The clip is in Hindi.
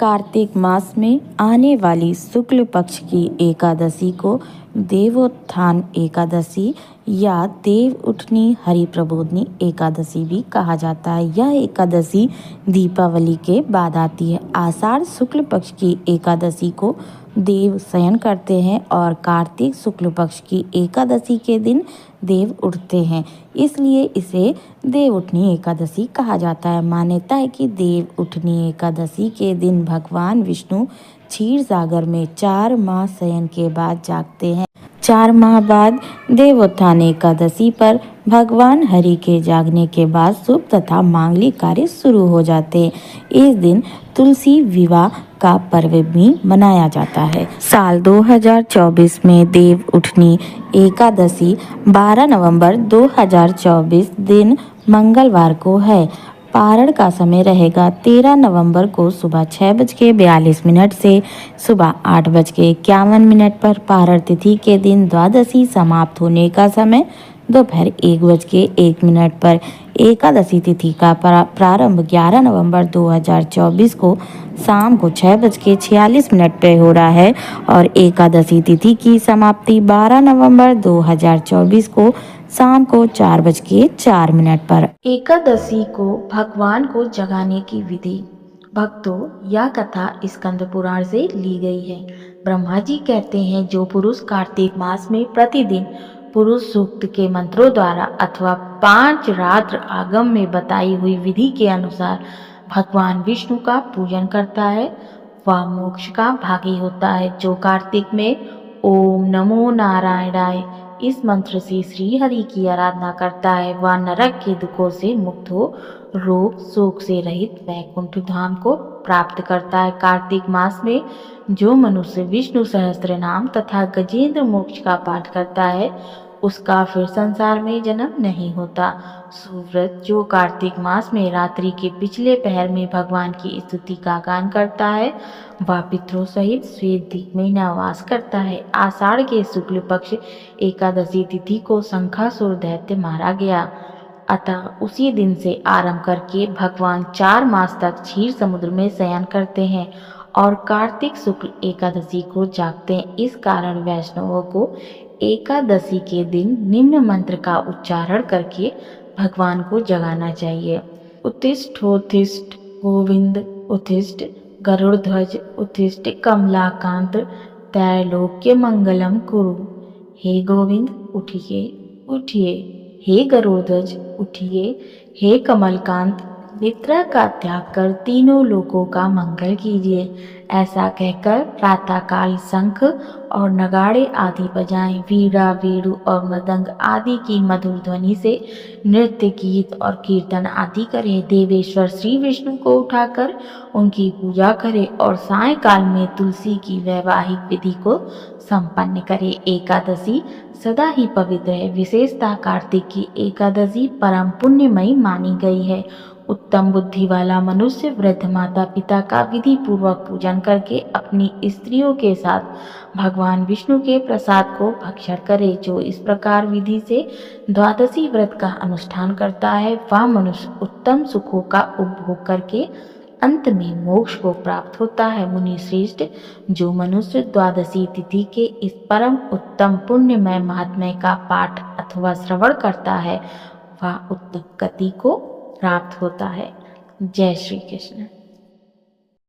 कार्तिक मास में आने वाली शुक्ल पक्ष की एकादशी को देवोत्थान एकादशी या देव उठनी हरिप्रबोधनी एकादशी भी कहा जाता है। यह एकादशी दीपावली के बाद आती है। आषाढ़ शुक्ल पक्ष की एकादशी को देव शयन करते हैं और कार्तिक शुक्ल पक्ष की एकादशी के दिन देव उठते हैं, इसलिए इसे देव उठनी एकादशी कहा जाता है। मान्यता है कि देव उठनी एकादशी के दिन भगवान विष्णु क्षीर सागर में 4 माह शयन के बाद जागते हैं। 4 माह बाद देवोत्थान एकादशी पर भगवान हरि के जागने के बाद शुभ तथा मांगलिक कार्य शुरू हो जाते हैं। इस दिन तुलसी विवाह का पर्व भी मनाया जाता है। साल 2024 में देव उठनी एकादशी 12 नवंबर 2024 दिन मंगलवार को है। पारण का समय रहेगा 13 नवंबर को सुबह 6:42 से सुबह 8:51 पर। पारण तिथि के दिन द्वादशी समाप्त होने का समय दोपहर 1:01 पर। एकादशी तिथि का प्रारंभ 11 नवंबर 2024 को शाम को 6:46 पर हो रहा है और एकादशी तिथि की समाप्ति 12 नवंबर 2024 को शाम को 4:04 पर। एकादशी को भगवान को जगाने की विधि। भक्तों, यह कथा स्कंद पुराण से ली गई है। ब्रह्मा जी कहते हैं, जो पुरुष कार्तिक मास में प्रतिदिन पुरुष सूक्त के मंत्रों द्वारा अथवा 5 रात्र आगम में बताई हुई विधि के अनुसार भगवान विष्णु का पूजन करता है, वह मोक्ष का भागी होता है। जो कार्तिक में ओम नमो नारायणाय इस मंत्र से श्री हरि की आराधना करता है, वह नरक के दुखों से मुक्त हो रोग शोक से रहित वैकुंठ धाम को प्राप्त करता है। कार्तिक मास में जो मनुष्य विष्णु सहस्त्र नाम तथा गजेंद्र मोक्ष का पाठ करता है, उसका फिर संसार में जन्म नहीं होता। सुव्रत जो कार्तिक मास में रात्रि के पिछले पहर में भगवान की स्तुति का गान करता है, वह पितरों सहित श्वेत द्वीप में निवास करता है। आषाढ़ के शुक्ल पक्ष एकादशी तिथि को शंखासुर दैत्य मारा गया, अतः उसी दिन से आरंभ करके भगवान 4 मास तक क्षीर समुद्र में शयन करते हैं और कार्तिक शुक्ल एकादशी को जागते हैं। इस कारण वैष्णवों को एकादशी के दिन निम्न मंत्र का उच्चारण करके भगवान को जगाना चाहिए। उत्तिष्ठोत्तिष्ठ गोविंद उत्तिष्ठ, गरुड़ध्वज उत्तिष्ठ, कमलाकांत त्रैलोक्य मंगलम कुरु। हे गोविंद उठिए उठिए, हे गरुड़ध्वज उठिए, हे कमलकांत निद्रा का त्याग कर तीनों लोकों का मंगल कीजिए। ऐसा कहकर प्रातःकाल शंख और नगाड़े आदि बजाएं, वीणा वेणु और मृदंग आदि की मधुर ध्वनि से नृत्य गीत और कीर्तन आदि करें। देवेश्वर श्री विष्णु को उठाकर उनकी पूजा करें और सायंकाल में तुलसी की वैवाहिक विधि को संपन्न करें। एकादशी सदा ही पवित्र है। विशेषतः कार्तिक की एकादशी परम पुण्यमयी मानी गई है। उत्तम बुद्धि वाला मनुष्य वृद्ध माता पिता का विधि पूर्वक पूजन करके अपनी स्त्रियों के साथ भगवान विष्णु के प्रसाद को भक्षण करे। जो इस प्रकार विधि से द्वादशी व्रत का अनुष्ठान करता है, वह मनुष्य उत्तम सुखों का उपभोग करके अंत में मोक्ष को प्राप्त होता है। मुनि श्रेष्ठ, जो मनुष्य द्वादशी तिथि के इस परम उत्तम पुण्यमय महात्म्य का पाठ अथवा श्रवण करता है, वह उत्तम गति को प्राप्त होता है। जय श्री कृष्ण।